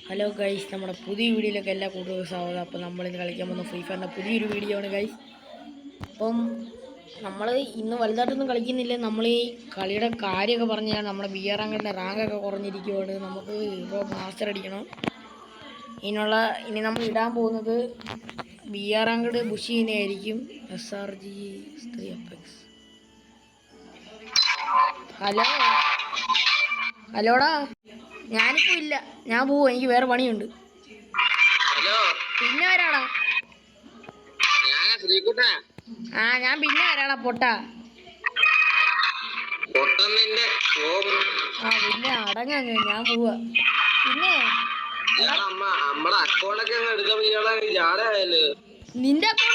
Hello guys, നമ്മുടെ പുതിയ വീഡിയോയിലേക്ക് എല്ലാ കൂട്ടുകാർക്കും സ്വാഗതം. അപ്പോൾ നമ്മളിന്ന് കളിക്കാൻ പോകുന്ന ഫ്രീ ഫയറിൻ്റെ പുതിയൊരു വീഡിയോ ആണ് ഗൈസ്. അപ്പം നമ്മൾ ഇന്ന് വലുതായിട്ടൊന്നും കളിക്കുന്നില്ല. നമ്മൾ ഈ കളിയുടെ കാര്യമൊക്കെ പറഞ്ഞാൽ നമ്മുടെ BR റാങ്കിൻ്റെ റാങ്കൊക്കെ കുറഞ്ഞിരിക്കുവാണ്. നമുക്ക് ഇപ്പോൾ മാസ്റ്റർ അടിക്കണം. ഇനി നമ്മൾ ഇടാൻ പോകുന്നത് BR റാങ്കഡ് ബുഷീനെ ആയിരിക്കും. SRG 3 apex. ഹലോടാ, ഞാനിപ്പോ ഇല്ല, ഞാൻ പോവും, എനിക്ക് വേറെ പണിയുണ്ട്. പിന്നെ വരാടാ. ഞാൻ പിന്നെ വരാടാ പൊട്ടാ. പിന്നെ അടങ്ങങ്ങ്, ഞാൻ പോവാ. പിന്നെ നിന്റെ അക്കൗണ്ട്